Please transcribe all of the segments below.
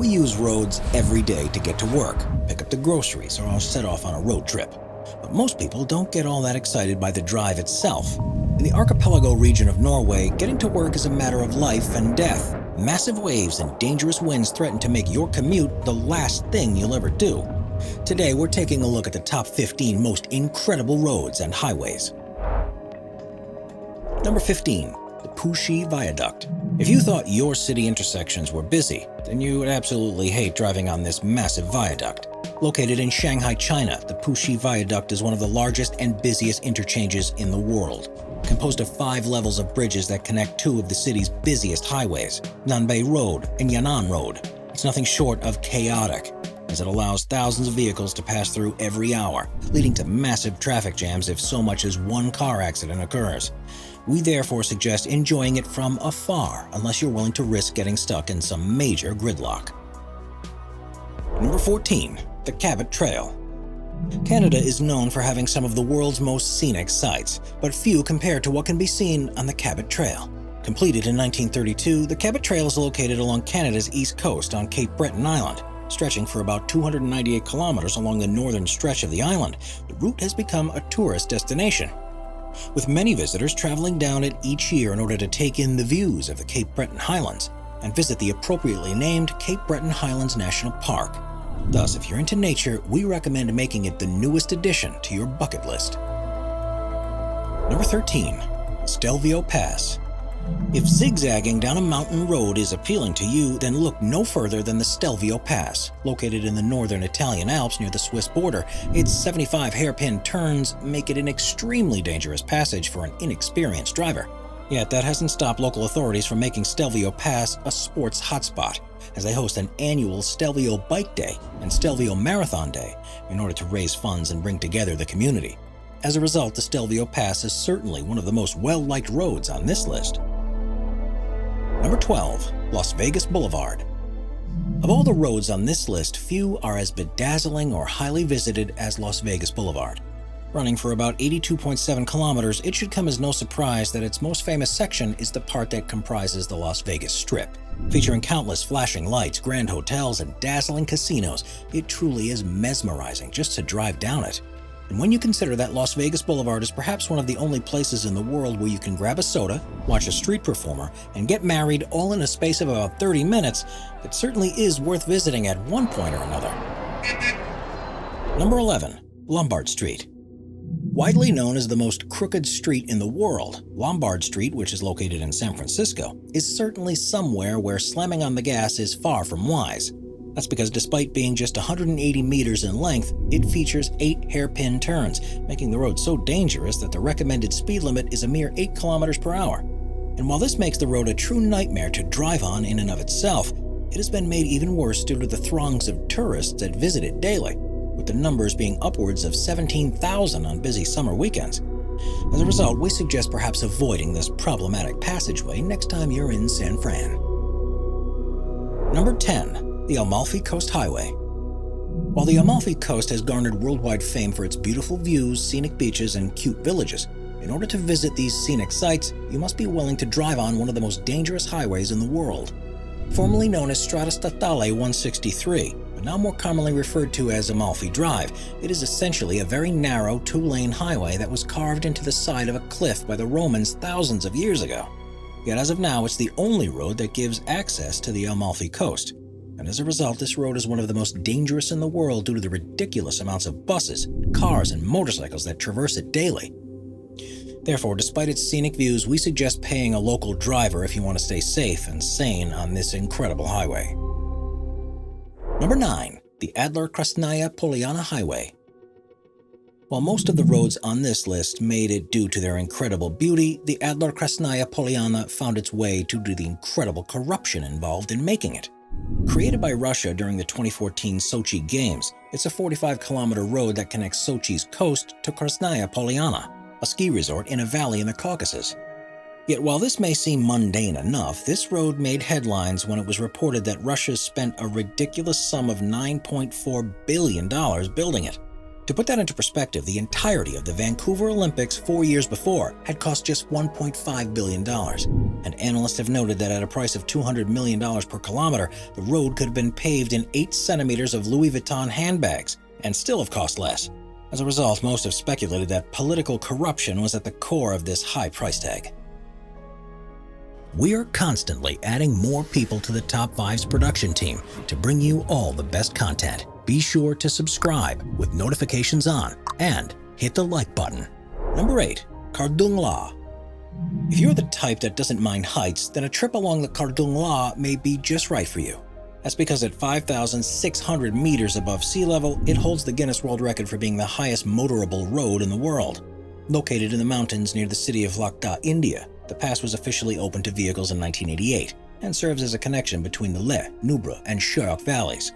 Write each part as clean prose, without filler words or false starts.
We use roads every day to get to work, pick up the groceries, or set off on a road trip. But most people don't get all that excited by the drive itself. In the archipelago region of Norway, getting to work is a matter of life and death. Massive waves and dangerous winds threaten to make your commute the last thing you'll ever do. Today, we're taking a look at the top 15 most incredible roads and highways. Number 15. The Puxi Viaduct. If you thought your city intersections were busy, then you would absolutely hate driving on this massive viaduct. Located in Shanghai, China, the Puxi Viaduct is one of the largest and busiest interchanges in the world. Composed of 5 levels of bridges that connect 2 of the city's busiest highways, Nanbei Road and Yan'an Road. It's nothing short of chaotic, as it allows thousands of vehicles to pass through every hour, leading to massive traffic jams if so much as one car accident occurs. We therefore suggest enjoying it from afar unless you're willing to risk getting stuck in some major gridlock. Number 14. The Cabot Trail. Canada is known for having some of the world's most scenic sights, but few compare to what can be seen on the Cabot Trail. Completed in 1932, the Cabot Trail is located along Canada's east coast on Cape Breton Island. Stretching for about 298 kilometers along the northern stretch of the island, the route has become a tourist destination, with many visitors traveling down it each year in order to take in the views of the Cape Breton Highlands and visit the appropriately named Cape Breton Highlands National Park. Thus, if you're into nature, we recommend making it the newest addition to your bucket list. Number 13. Stelvio Pass. If zigzagging down a mountain road is appealing to you, then look no further than the Stelvio Pass. Located in the northern Italian Alps near the Swiss border, its 75 hairpin turns make it an extremely dangerous passage for an inexperienced driver. Yet that hasn't stopped local authorities from making Stelvio Pass a sports hotspot, as they host an annual Stelvio Bike Day and Stelvio Marathon Day in order to raise funds and bring together the community. As a result, the Stelvio Pass is certainly one of the most well-liked roads on this list. Number 12. Las Vegas Boulevard. Of all the roads on this list, few are as bedazzling or highly visited as Las Vegas Boulevard. Running for about 82.7 kilometers, it should come as no surprise that its most famous section is the part that comprises the Las Vegas Strip. Featuring countless flashing lights, grand hotels, and dazzling casinos, it truly is mesmerizing just to drive down it. And when you consider that Las Vegas Boulevard is perhaps one of the only places in the world where you can grab a soda, watch a street performer, and get married all in a space of about 30 minutes, it certainly is worth visiting at one point or another. Number 11. Lombard Street. Widely known as the most crooked street in the world, Lombard Street, which is located in San Francisco, is certainly somewhere where slamming on the gas is far from wise. That's because despite being just 180 meters in length, it features 8 hairpin turns, making the road so dangerous that the recommended speed limit is a mere 8 kilometers per hour. And while this makes the road a true nightmare to drive on in and of itself, it has been made even worse due to the throngs of tourists that visit it daily, with the numbers being upwards of 17,000 on busy summer weekends. As a result, we suggest perhaps avoiding this problematic passageway next time you're in San Fran. Number 10. The Amalfi Coast Highway. While the Amalfi Coast has garnered worldwide fame for its beautiful views, scenic beaches, and cute villages, in order to visit these scenic sites, you must be willing to drive on one of the most dangerous highways in the world. Formerly known as Strada Statale 163, but now more commonly referred to as Amalfi Drive, it is essentially a very narrow 2-lane highway that was carved into the side of a cliff by the Romans thousands of years ago. Yet as of now, it's the only road that gives access to the Amalfi Coast. And as a result, this road is one of the most dangerous in the world due to the ridiculous amounts of buses, cars, and motorcycles that traverse it daily. Therefore, despite its scenic views, we suggest paying a local driver if you want to stay safe and sane on this incredible highway. Number 9. The Adler-Krasnaya Polyana Highway. While most of the roads on this list made it due to their incredible beauty, the Adler-Krasnaya Polyana found its way due to the incredible corruption involved in making it. Created by Russia during the 2014 Sochi Games, it's a 45-kilometer road that connects Sochi's coast to Krasnaya Polyana, a ski resort in a valley in the Caucasus. Yet while this may seem mundane enough, this road made headlines when it was reported that Russia spent a ridiculous sum of $9.4 billion building it. To put that into perspective, the entirety of the Vancouver Olympics 4 years before had cost just $1.5 billion. and analysts have noted that at a price of $200 million per kilometer, the road could have been paved in 8 centimeters of Louis Vuitton handbags, and still have cost less. As a result, most have speculated that political corruption was at the core of this high price tag. We are constantly adding more people to the Top 5's production team to bring you all the best content. Be sure to subscribe with notifications on and hit the like button. Number 8. Kardung La. If you're the type that doesn't mind heights, then a trip along the Kardung La may be just right for you. That's because at 5,600 meters above sea level, it holds the Guinness World Record for being the highest motorable road in the world. Located in the mountains near the city of Lakda, India, the pass was officially opened to vehicles in 1988 and serves as a connection between the Leh, Nubra, and Shyok valleys.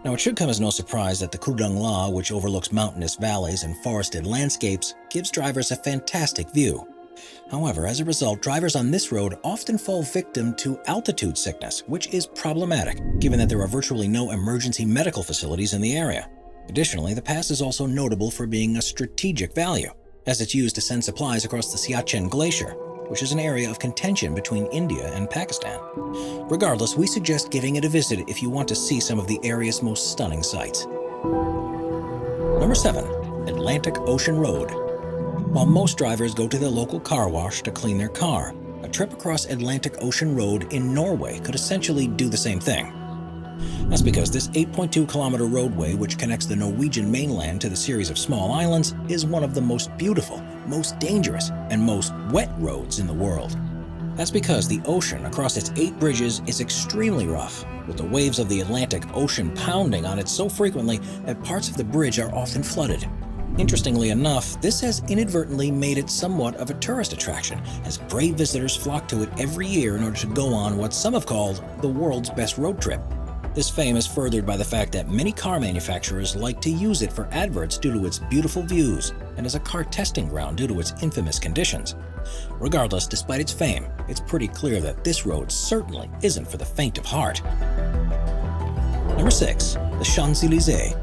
Now, it should come as no surprise that the Kardung La, which overlooks mountainous valleys and forested landscapes, gives drivers a fantastic view. However, as a result, drivers on this road often fall victim to altitude sickness, which is problematic, given that there are virtually no emergency medical facilities in the area. Additionally, the pass is also notable for being a strategic value, as it's used to send supplies across the Siachen Glacier, which is an area of contention between India and Pakistan. Regardless, we suggest giving it a visit if you want to see some of the area's most stunning sights. Number 7. Atlantic Ocean Road. While most drivers go to their local car wash to clean their car, a trip across Atlantic Ocean Road in Norway could essentially do the same thing. That's because this 8.2-kilometer roadway, which connects the Norwegian mainland to the series of small islands, is one of the most beautiful, most dangerous, and most wet roads in the world. That's because the ocean across its 8 bridges is extremely rough, with the waves of the Atlantic Ocean pounding on it so frequently that parts of the bridge are often flooded. Interestingly enough, this has inadvertently made it somewhat of a tourist attraction, as brave visitors flock to it every year in order to go on what some have called the world's best road trip. This fame is furthered by the fact that many car manufacturers like to use it for adverts due to its beautiful views and as a car testing ground due to its infamous conditions. Regardless, despite its fame, it's pretty clear that this road certainly isn't for the faint of heart. Number 6. The Champs-Elysee.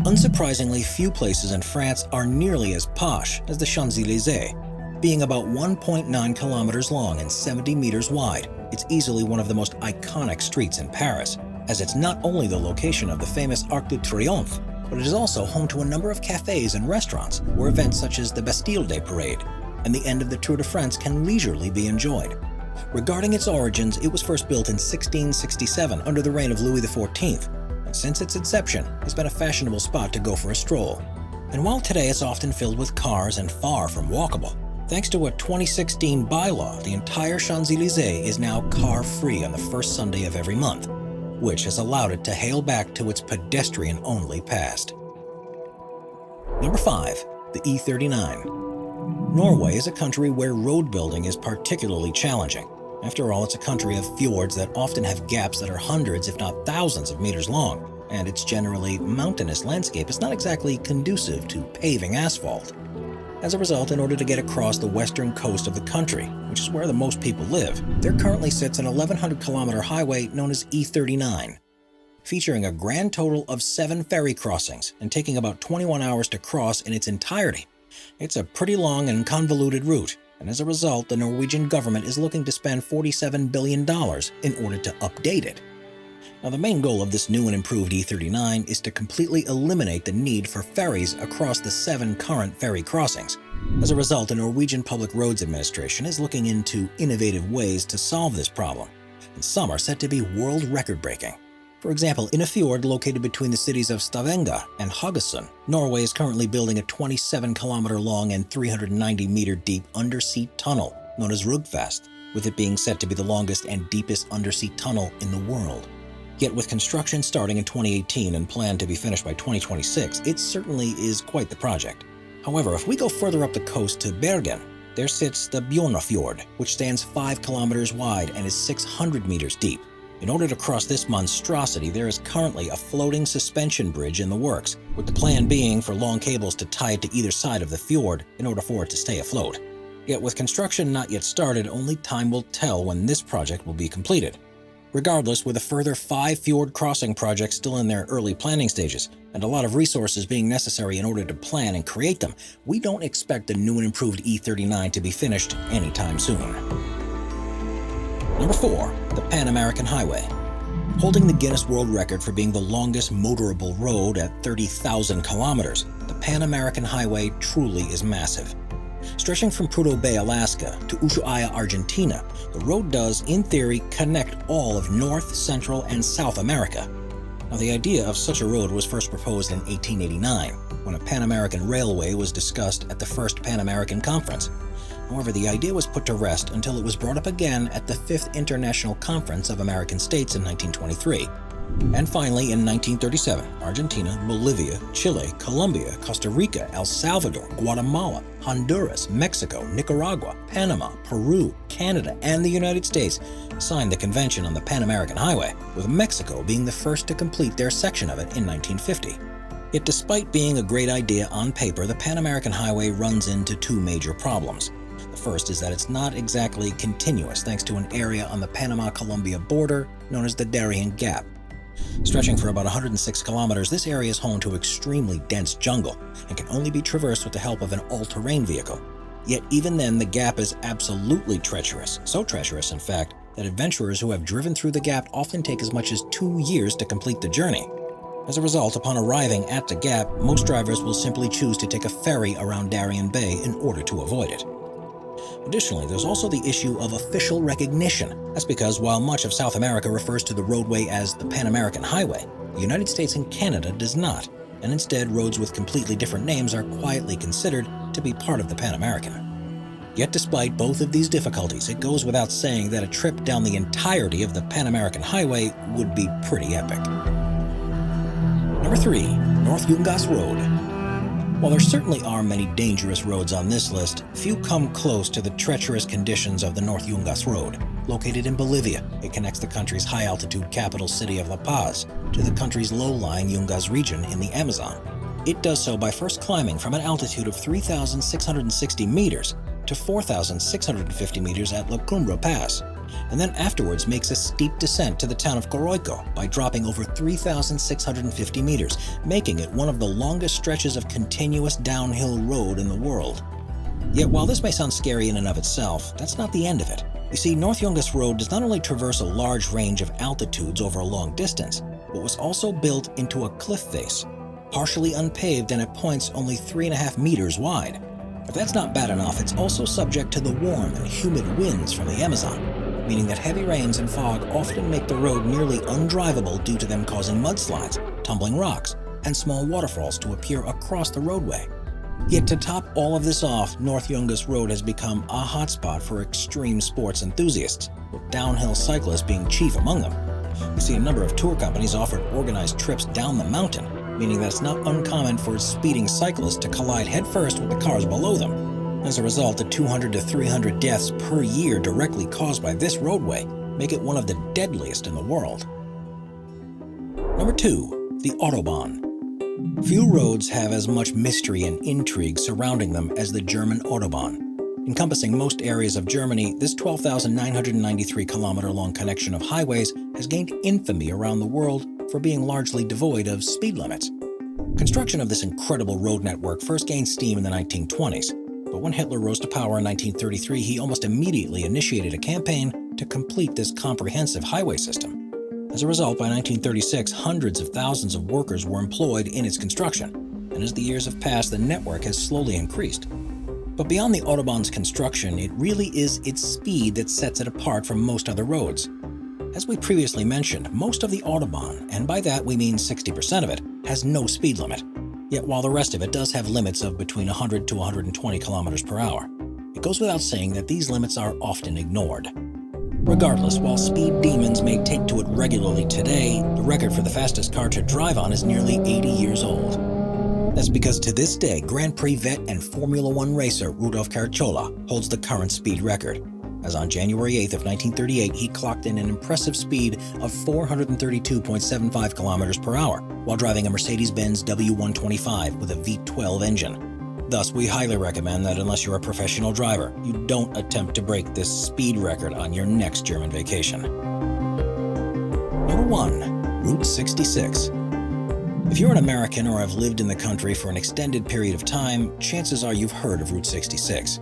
Unsurprisingly, few places in France are nearly as posh as the Champs-Elysee. Being about 1.9 kilometers long and 70 meters wide, it's easily one of the most iconic streets in Paris, as it's not only the location of the famous Arc de Triomphe, but it is also home to a number of cafes and restaurants where events such as the Bastille Day Parade and the end of the Tour de France can leisurely be enjoyed. Regarding its origins, it was first built in 1667 under the reign of Louis XIV, and since its inception, has been a fashionable spot to go for a stroll. And while today it's often filled with cars and far from walkable, thanks to a 2016 bylaw, the entire Champs-Elysee is now car-free on the first Sunday of every month, which has allowed it to hail back to its pedestrian-only past. Number 5. The E39. Norway is a country where road building is particularly challenging. After all, it's a country of fjords that often have gaps that are hundreds, if not thousands of meters long, and its generally mountainous landscape is not exactly conducive to paving asphalt. As a result, in order to get across the western coast of the country, which is where the most people live, there currently sits an 1,100-kilometer highway known as E39, featuring a grand total of 7 ferry crossings and taking about 21 hours to cross in its entirety. It's a pretty long and convoluted route, and as a result, the Norwegian government is looking to spend $47 billion in order to update it. Now, the main goal of this new and improved E39 is to completely eliminate the need for ferries across the 7 current ferry crossings. As a result, the Norwegian Public Roads Administration is looking into innovative ways to solve this problem, and some are set to be world record-breaking. For example, in a fjord located between the cities of Stavanger and Haugesund, Norway is currently building a 27-kilometer-long and 390-meter-deep undersea tunnel known as Rugfast, with it being set to be the longest and deepest undersea tunnel in the world. Yet with construction starting in 2018 and planned to be finished by 2026, it certainly is quite the project. However, if we go further up the coast to Bergen, there sits the Bjørnafjord, which stands 5 kilometers wide and is 600 meters deep. In order to cross this monstrosity, there is currently a floating suspension bridge in the works, with the plan being for long cables to tie it to either side of the fjord in order for it to stay afloat. Yet with construction not yet started, only time will tell when this project will be completed. Regardless, with a further 5 fjord crossing projects still in their early planning stages, and a lot of resources being necessary in order to plan and create them, we don't expect the new and improved E39 to be finished anytime soon. Number 4. The Pan American Highway. Holding the Guinness World Record for being the longest motorable road at 30,000 kilometers, the Pan American Highway truly is massive. Stretching from Prudhoe Bay, Alaska to Ushuaia, Argentina, the road does, in theory, connect all of North, Central, and South America. Now, the idea of such a road was first proposed in 1889, when a Pan American Railway was discussed at the First Pan American Conference. However, the idea was put to rest until it was brought up again at the Fifth International Conference of American States in 1923. And finally, in 1937, Argentina, Bolivia, Chile, Colombia, Costa Rica, El Salvador, Guatemala, Honduras, Mexico, Nicaragua, Panama, Peru, Canada, and the United States signed the Convention on the Pan American Highway, with Mexico being the first to complete their section of it in 1950. Yet despite being a great idea on paper, the Pan American Highway runs into two major problems. The first is that it's not exactly continuous thanks to an area on the Panama-Colombia border known as the Darien Gap. Stretching for about 106 kilometers, this area is home to extremely dense jungle and can only be traversed with the help of an all-terrain vehicle. Yet even then, the gap is absolutely treacherous, so treacherous in fact that adventurers who have driven through the gap often take as much as 2 years to complete the journey. As a result, upon arriving at the gap, most drivers will simply choose to take a ferry around Darien Bay in order to avoid it. Additionally, there's also the issue of official recognition. That's because while much of South America refers to the roadway as the Pan American Highway, the United States and Canada does not, and instead roads with completely different names are quietly considered to be part of the Pan American. Yet despite both of these difficulties, it goes without saying that a trip down the entirety of the Pan American Highway would be pretty epic. Number 3. North Yungas Road. While there certainly are many dangerous roads on this list, few come close to the treacherous conditions of the North Yungas Road. Located in Bolivia, it connects the country's high-altitude capital city of La Paz to the country's low-lying Yungas region in the Amazon. It does so by first climbing from an altitude of 3,660 meters to 4,650 meters at La Cumbre Pass, and then afterwards makes a steep descent to the town of Coroico by dropping over 3,650 meters, making it one of the longest stretches of continuous downhill road in the world. Yet while this may sound scary in and of itself, that's not the end of it. You see, North Yungas Road does not only traverse a large range of altitudes over a long distance, but was also built into a cliff face, partially unpaved and at points only 3.5 meters wide. If that's not bad enough, it's also subject to the warm and humid winds from the Amazon, meaning that heavy rains and fog often make the road nearly undrivable due to them causing mudslides, tumbling rocks, and small waterfalls to appear across the roadway. Yet to top all of this off, North Yungas Road has become a hotspot for extreme sports enthusiasts, with downhill cyclists being chief among them. You see, a number of tour companies offered organized trips down the mountain, meaning that it's not uncommon for speeding cyclists to collide headfirst with the cars below them. As a result, the 200 to 300 deaths per year directly caused by this roadway make it one of the deadliest in the world. Number 2. The Autobahn. Few roads have as much mystery and intrigue surrounding them as the German Autobahn. Encompassing most areas of Germany, this 12,993-kilometer-long connection of highways has gained infamy around the world for being largely devoid of speed limits. Construction of this incredible road network first gained steam in the 1920s, but when Hitler rose to power in 1933, he almost immediately initiated a campaign to complete this comprehensive highway system. As a result, by 1936, hundreds of thousands of workers were employed in its construction, and as the years have passed, the network has slowly increased. But beyond the Autobahn's construction, it really is its speed that sets it apart from most other roads. As we previously mentioned, most of the Autobahn, and by that we mean 60% of it, has no speed limit. Yet while the rest of it does have limits of between 100 to 120 kilometers per hour, it goes without saying that these limits are often ignored. Regardless, while speed demons may take to it regularly today, the record for the fastest car to drive on is nearly 80 years old. That's because to this day, Grand Prix vet and Formula One racer Rudolf Caracciola holds the current speed record. As on January 8th of 1938, he clocked in an impressive speed of 432.75 kilometers per hour while driving a Mercedes-Benz W125 with a V12 engine. Thus, we highly recommend that unless you're a professional driver, you don't attempt to break this speed record on your next German vacation. Number 1. Route 66. If you're an American or have lived in the country for an extended period of time, chances are you've heard of Route 66.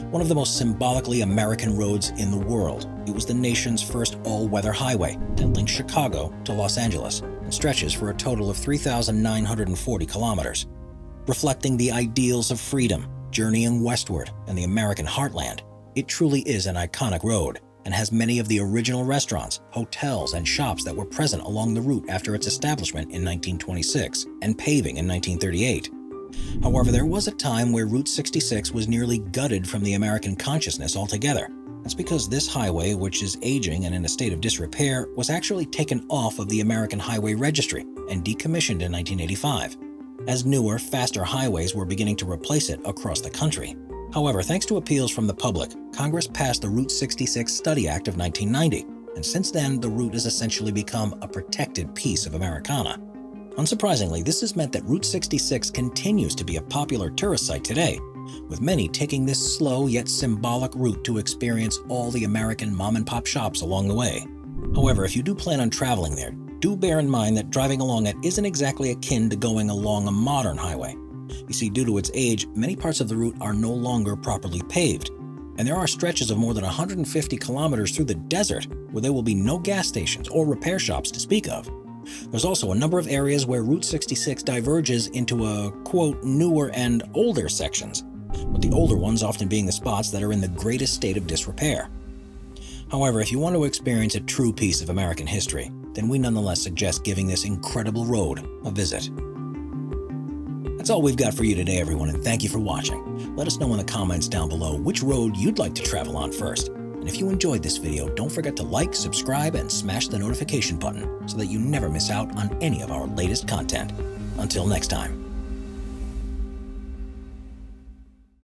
One of the most symbolically American roads in the world, it was the nation's first all-weather highway that links Chicago to Los Angeles and stretches for a total of 3,940 kilometers. Reflecting the ideals of freedom, journeying westward, and the American heartland, it truly is an iconic road and has many of the original restaurants, hotels, and shops that were present along the route after its establishment in 1926 and paving in 1938. However, there was a time where Route 66 was nearly gutted from the American consciousness altogether. That's because this highway, which is aging and in a state of disrepair, was actually taken off of the American Highway Registry and decommissioned in 1985, as newer, faster highways were beginning to replace it across the country. However, thanks to appeals from the public, Congress passed the Route 66 Study Act of 1990, and since then, the route has essentially become a protected piece of Americana. Unsurprisingly, this has meant that Route 66 continues to be a popular tourist site today, with many taking this slow yet symbolic route to experience all the American mom-and-pop shops along the way. However, if you do plan on traveling there, do bear in mind that driving along it isn't exactly akin to going along a modern highway. You see, due to its age, many parts of the route are no longer properly paved, and there are stretches of more than 150 kilometers through the desert where there will be no gas stations or repair shops to speak of. There's also a number of areas where Route 66 diverges into a, quote, newer and older sections, with the older ones often being the spots that are in the greatest state of disrepair. However, if you want to experience a true piece of American history, then we nonetheless suggest giving this incredible road a visit. That's all we've got for you today, everyone, and thank you for watching. Let us know in the comments down below which road you'd like to travel on first. And if you enjoyed this video, don't forget to like, subscribe, and smash the notification button so that you never miss out on any of our latest content. Until next time.